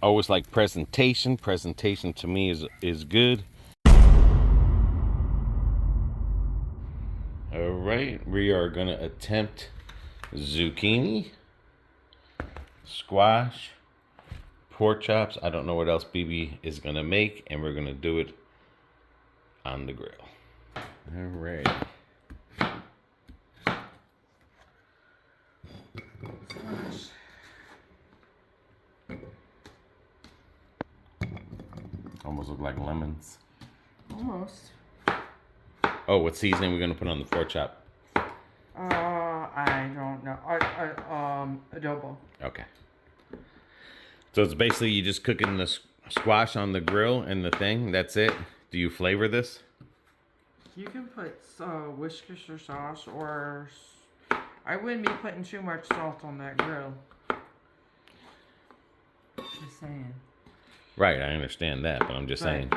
always like presentation. Presentation to me is good. All right, we are gonna attempt zucchini, squash, pork chops. I don't know what else BB is gonna make, and we're gonna do it on the grill. All right. Almost look like lemons. Almost. Oh, what seasoning we're gonna put on the pork chop? I don't know. Adobo. Okay. So it's basically you just cooking the squash on the grill and the thing. That's it. Do you flavor this? You can put Worcestershire sauce, or I wouldn't be putting too much salt on that grill. Just saying. Right, I understand that, but I'm just saying.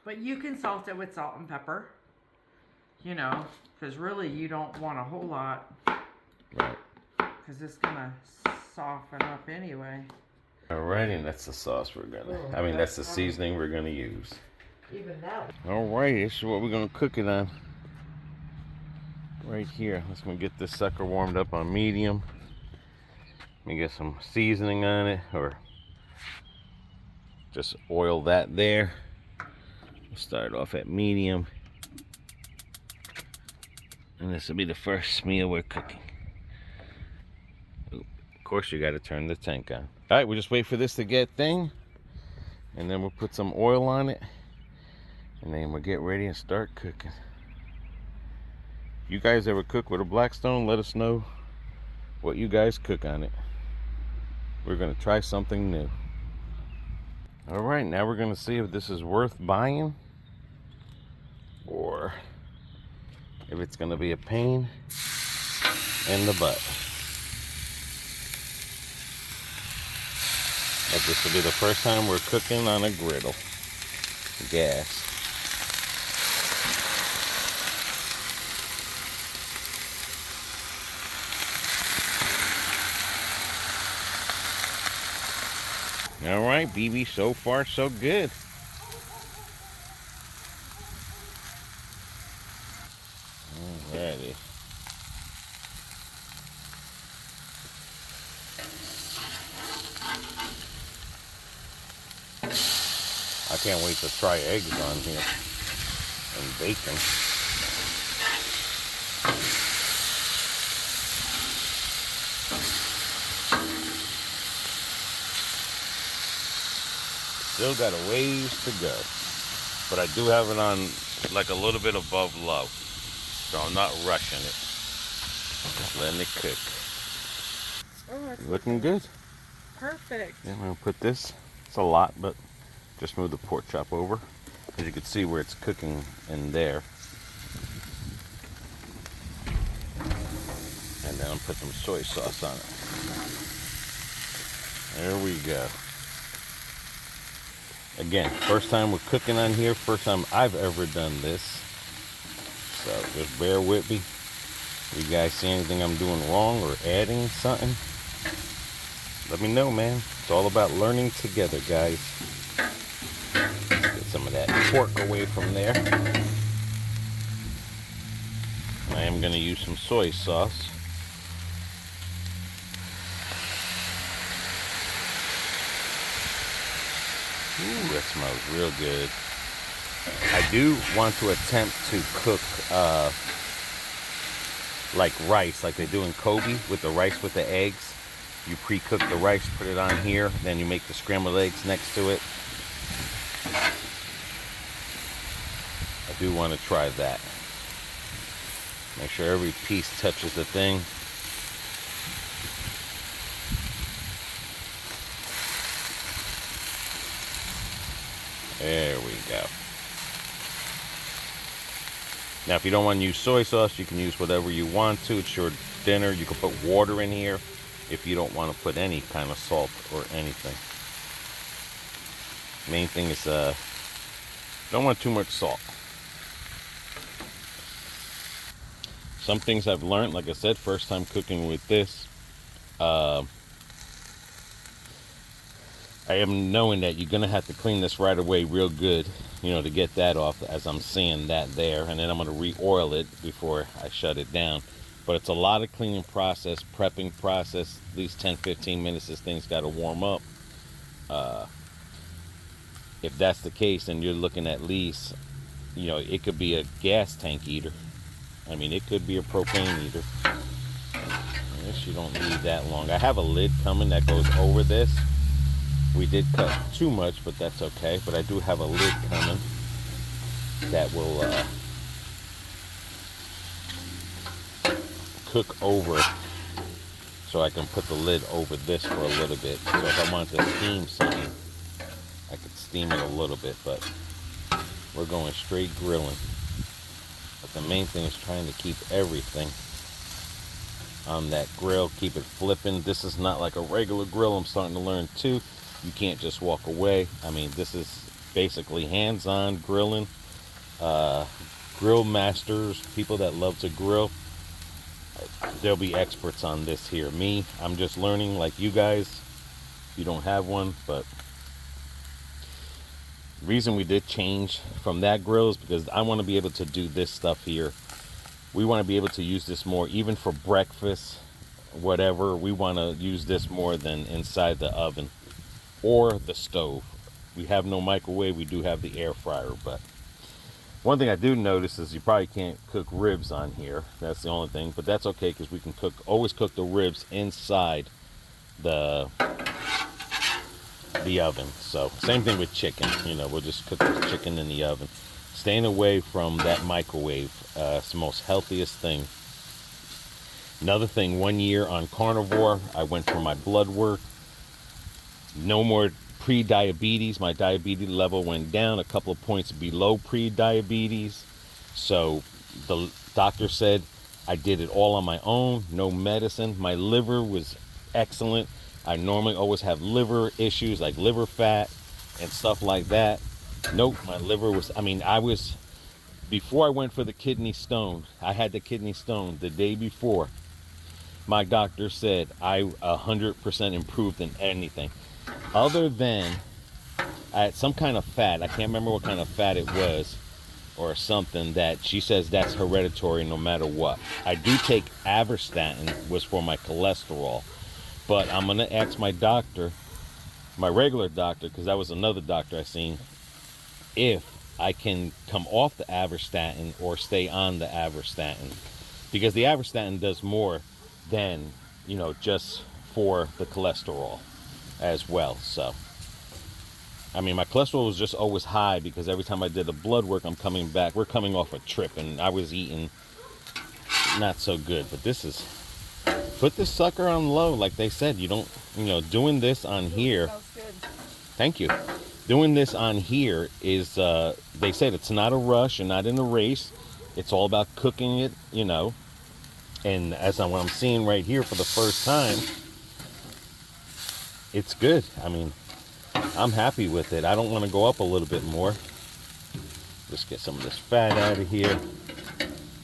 But you can salt it with salt and pepper. You know, because really you don't want a whole lot. Right. Because it's going to soften up anyway. Alright, and that's the sauce we're gonna, that's the seasoning we're gonna use. Even that. Alright, this is what we're gonna cook it on. Right here. Let's gonna get this sucker warmed up on medium. Let me get some seasoning on it, or just oil that there. We'll start off at medium. And this will be the first meal we're cooking. Of course, you got to turn the tank on. All right, we'll just wait for this to get thing. And then we'll put some oil on it. And then we'll get ready and start cooking. You guys ever cook with a Blackstone? Let us know what you guys cook on it. We're going to try something new. All right, now we're going to see if this is worth buying, or if it's going to be a pain in the butt. But this will be the first time we're cooking on a griddle. Gas. All right, BB, so far so good. Alrighty. I can't wait to try eggs on here and bacon. Still got a ways to go, but I do have it on like a little bit above low, so I'm not rushing it. Just letting it cook. Oh, it's looking good. Perfect. Yeah, I'm gonna put this. It's a lot, but just move the pork chop over, as you can see where it's cooking in there. And then I'll put some soy sauce on it. There we go. Again, first time we're cooking on here, first time I've ever done this. So just bear with me. You guys see anything I'm doing wrong or adding something? Let me know, man. It's all about learning together, guys. Get some of that pork away from there. I am going to use some soy sauce. Ooh, that smells real good. I do want to attempt to cook like rice, like they do in Kobe, with the rice with the eggs. You pre-cook the rice, put it on here, then you make the scrambled eggs next to it. I do want to try that. Make sure every piece touches the thing. There we go. Now, if you don't want to use soy sauce, you can use whatever you want to. It's your dinner. You can put water in here if you don't want to put any kind of salt or anything. Main thing is don't want too much salt. Some things I've learned, like I said, first time cooking with this. I am knowing that you're gonna have to clean this right away real good, you know, to get that off, as I'm seeing that there. And then I'm gonna re-oil it before I shut it down. But it's a lot of cleaning process, prepping process, at least 10-15 minutes. This thing's got to warm up. If that's the case, then you're looking at least, you know, it could be a gas tank eater. I mean, it could be a propane eater. I guess you don't need that long. I have a lid coming that goes over this. We did cut too much, but that's okay. But I do have a lid coming that will cook over, so I can put the lid over this for a little bit. So if I want to steam something, I could steam it a little bit, but we're going straight grilling. But the main thing is trying to keep everything on that grill, keep it flipping. This is not like a regular grill. I'm starting to learn too. You can't just walk away. I mean, this is basically hands-on grilling. Grill masters, people that love to grill, they'll be experts on this here. Me, I'm just learning like you guys. You don't have one, but the reason we did change from that grill is because I want to be able to do this stuff here. We want to be able to use this more, even for breakfast, whatever. We want to use this more than inside the oven or the stove. We have no microwave. We do have the air fryer, but one thing I do notice is you probably can't cook ribs on here. That's the only thing, but that's okay because we can always cook the ribs inside the oven. So same thing with chicken. You know, we'll just cook the chicken in the oven. Staying away from that microwave. It's the most healthiest thing. Another thing, 1 year on Carnivore, I went for my blood work. No more pre-diabetes. My diabetes level went down a couple of points below pre-diabetes. So the doctor said I did it all on my own, no medicine. My liver was excellent. I normally always have liver issues like liver fat and stuff like that. Nope, my liver was, before I went for the kidney stone, I had the kidney stone the day before. My doctor said I 100% improved in anything. Other than I had some kind of fat, I can't remember what kind of fat it was, or something that she says that's hereditary no matter what. I do take Andersen, was for my cholesterol, but I'm gonna ask my doctor, my regular doctor, because that was another doctor I seen, if I can come off the Andersen or stay on the Andersen, because the Andersen does more than, you know, just for the cholesterol as well. So I mean, my cholesterol was just always high because every time I did the blood work, I'm coming back. We're coming off a trip and I was eating not so good. But this is, put this sucker on low, like they said. You don't, you know, doing this on here. Thank you. Doing this on here is, they said it's not a rush and not in a race. It's all about cooking it, you know. And as what I'm seeing right here for the first time, it's good. I mean, I'm happy with it. I don't want to go up a little bit more. Just get some of this fat out of here.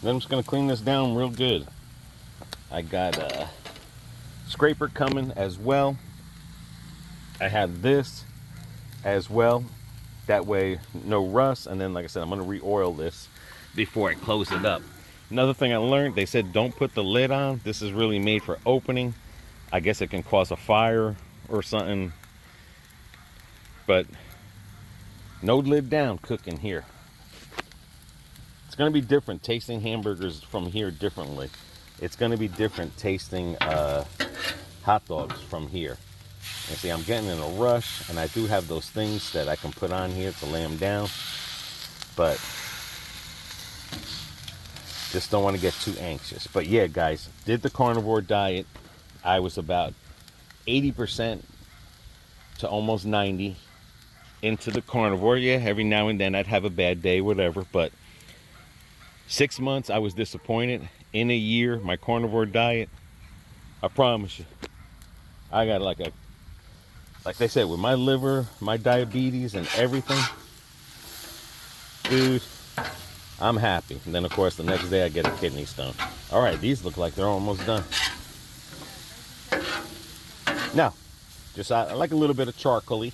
Then I'm just going to clean this down real good. I got a scraper coming as well. I have this as well. That way, no rust. And then, like I said, I'm going to re-oil this before I close it up. Another thing I learned, they said don't put the lid on. This is really made for opening. I guess it can cause a fire or something. But no lid down cooking here. It's going to be different tasting hamburgers from here differently. It's going to be different tasting hot dogs from here. And see, I'm getting in a rush, and I do have those things that I can put on here to lay them down. But just don't want to get too anxious. But yeah, guys, did the carnivore diet. I was about 80% to almost 90% into the carnivore. Yeah, every now and then I'd have a bad day, whatever. But 6 months, I was disappointed. In a year, my carnivore diet, I promise you, I got like they said, with my liver, my diabetes, and everything, dude, I'm happy. And then, of course, the next day I get a kidney stone. All right, these look like they're almost done. Now, Just I like a little bit of charcoaly,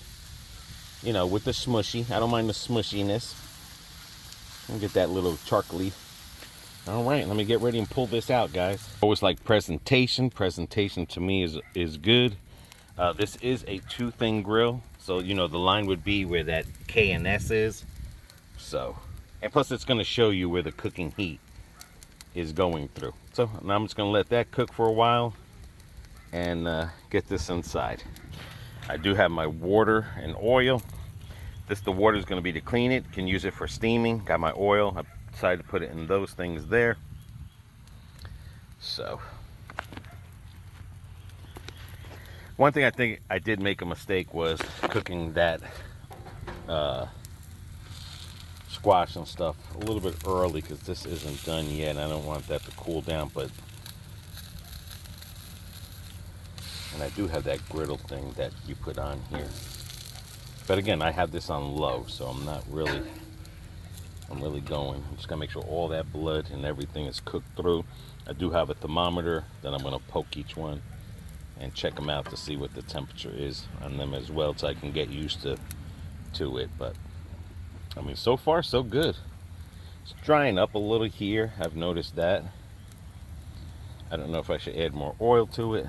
you know, with the smushy. I don't mind the smushiness. I'll get that little charcoaly. All right, let me get ready and pull this out, guys. Always like presentation. Presentation to me is good. This is a 2-thing grill, so you know the line would be where that K and S is. So, and plus it's going to show you where the cooking heat is going through. So now I'm just going to let that cook for a while and get this inside. I do have my water and oil. The water is going to be to clean it. Can use it for steaming. Got my oil. I decided to put it in those things there. So, one thing I think I did make a mistake was cooking that squash and stuff a little bit early, because this isn't done yet. I don't want that to cool down, and I do have that griddle thing that you put on here. But again, I have this on low, so I'm really going. I'm just gonna make sure all that blood and everything is cooked through. I do have a thermometer that I'm gonna poke each one and check them out to see what the temperature is on them as well, so I can get used to it. But I mean, so far so good. It's drying up a little here. I've noticed that. I don't know if I should add more oil to it.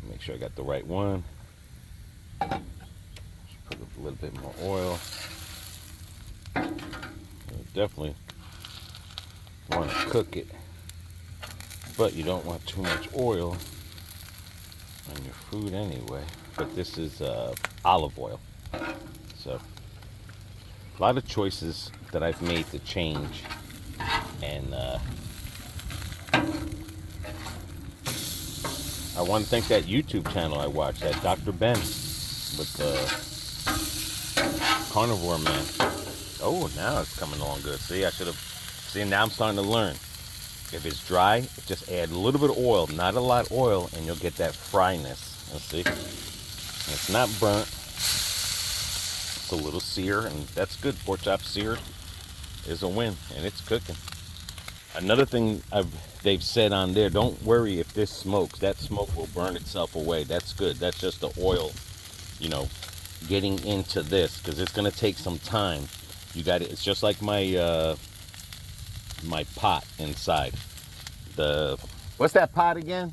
Make sure I got the right one. Just put a little bit more oil. You definitely want to cook it, but you don't want too much oil on your food anyway. But this is olive oil. So a lot of choices that I've made to change, and I want to thank that YouTube channel I watched, that Dr. Ben with the Carnivore man. Oh, now it's coming along good. See, I should have. See, now I'm starting to learn. If it's dry, just add a little bit of oil, not a lot of oil, and you'll get that fryness. Let's see. And it's not burnt. It's a little sear, and that's good. Pork chop seared is a win, and it's cooking. Another thing they've said on there, don't worry if this smokes. That smoke will burn itself away. That's good. That's just the oil, you know, getting into this, because it's going to take some time. You got it. It's just like my my pot inside. What's that pot again?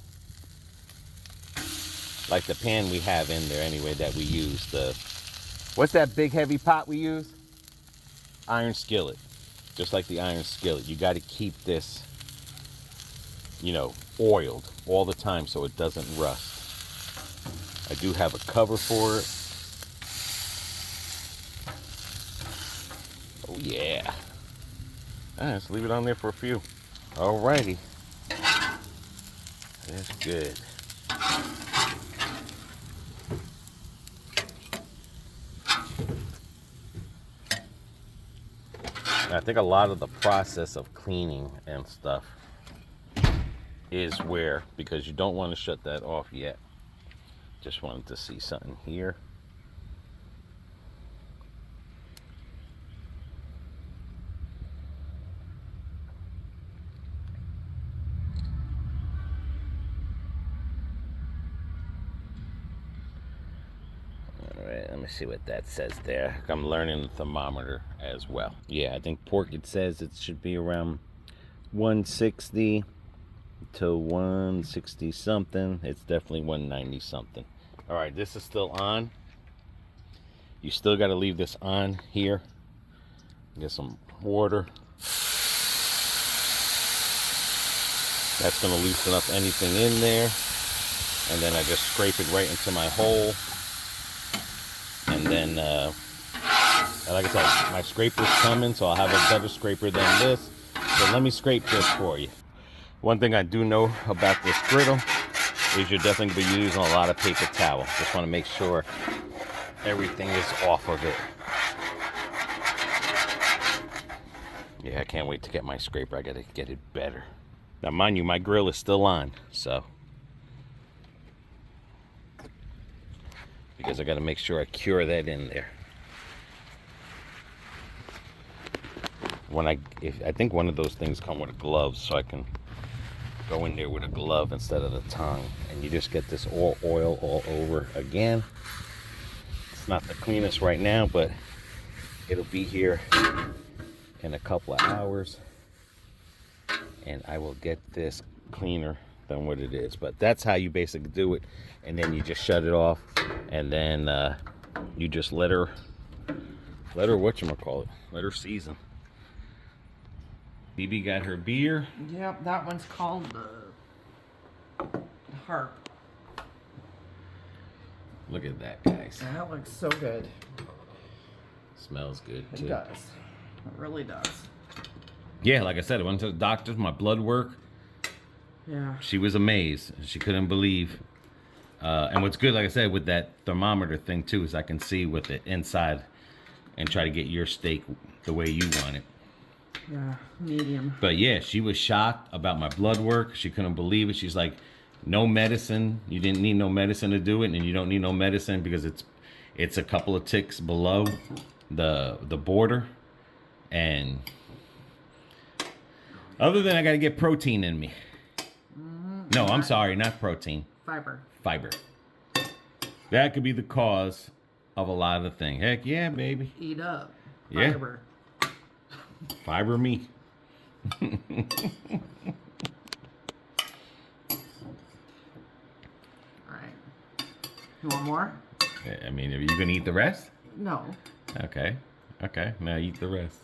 Like the pan we have in there anyway that we use. What's that big heavy pot we use? Iron skillet. Just like the iron skillet, you got to keep this, you know, oiled all the time so it doesn't rust. I do have a cover for it. Oh yeah. Let's leave it on there for a few. Alrighty. That's good. I think a lot of the process of cleaning and stuff is where, because you don't want to shut that off yet. Just wanted to see something here. Let me see what that says there. I'm learning the thermometer as well. Yeah, I think pork, it says it should be around 160 to 160 something. It's definitely 190 something. All right, this is still on. You still got to leave this on here. Get some water. That's going to loosen up anything in there. And then I just scrape it right into my hole. And then, like I said, my scraper's coming, so I'll have a better scraper than this. So let me scrape this for you. One thing I do know about this griddle is you're definitely going to be using a lot of paper towel. Just want to make sure everything is off of it. Yeah, I can't wait to get my scraper. I got to get it better. Now, mind you, my grill is still on, so. Because I got to make sure I cure that in there. I think one of those things come with gloves, so I can go in there with a glove instead of the tongue, and you just get this oil all over again. It's not the cleanest right now, but it'll be here in a couple of hours, and I will get this cleaner than what it is. But that's how you basically do it, and then you just shut it off, and then you just let her whatchamacallit, let her season. BB got her beer. Yep, that one's called the Harp. Look at that, guys. That looks so good. Smells good too. It does. It really does. Yeah, like I said, I went to the doctor's, my blood work. Yeah. She was amazed. She couldn't believe. And what's good, like I said, with that thermometer thing too, is I can see with it inside and try to get your steak the way you want it. Yeah, medium. But yeah, she was shocked about my blood work. She couldn't believe it. She's like, no medicine. You didn't need no medicine to do it, and you don't need no medicine because it's a couple of ticks below the border. And other than I got to get protein in me. No, I'm sorry, not protein. Fiber. Fiber. That could be the cause of a lot of the things. Heck yeah, baby. Eat up. Yeah. Fiber. Fiber me. Alright. You want more? I mean, are you going to eat the rest? No. Okay. Okay, now eat the rest.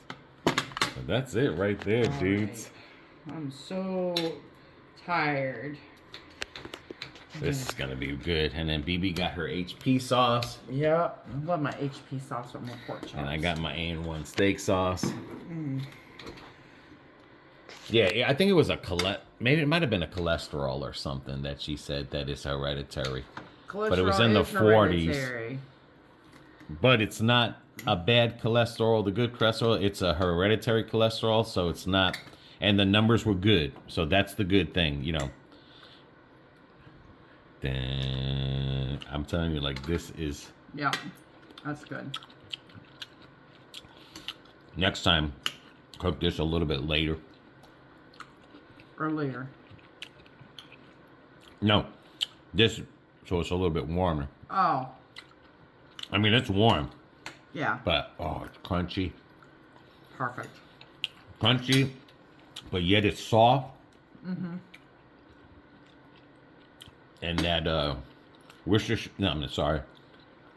So that's it right there, All dudes. right. I'm so tired. This is going to be good. And then BB got her HP sauce. Yep. I love my HP sauce with my pork chops. And I got my A&1 steak sauce. Yeah, I think it was maybe it might have been a cholesterol or something that she said that is hereditary. But it was in the 40s. Hereditary. But it's not a bad cholesterol, the good cholesterol. It's a hereditary cholesterol, so it's not. And the numbers were good, so that's the good thing, you know. Then I'm telling you, like, this is. Yeah, that's good. Next time, cook this a little bit later. Earlier. No, this so it's a little bit warmer. Oh. I mean, it's warm, Yeah. but oh, it's crunchy. Perfect. Crunchy, but yet it's soft. Mm-hmm. And that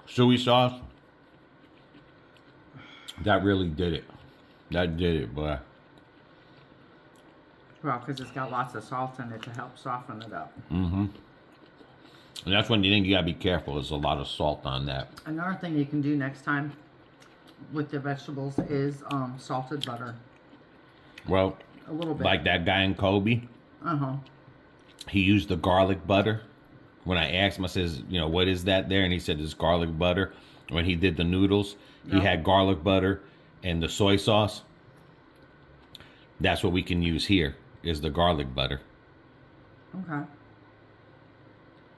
soy sauce, that really did it. That did it, boy. Well, because it's got lots of salt in it to help soften it up. Mm-hmm. And that's when you think you gotta be careful. There's a lot of salt on that. Another thing you can do next time with the vegetables is salted butter. Well, A little bit. like that guy in Kobe, Uh-huh. he used the garlic butter. When I asked him, I says, you know, what is that there? And he said it's garlic butter. When he did the noodles, he had garlic butter and the soy sauce. That's what we can use here, is the garlic butter. Okay.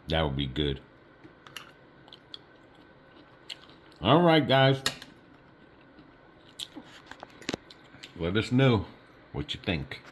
That would be good. All right, guys. Let us know what you think.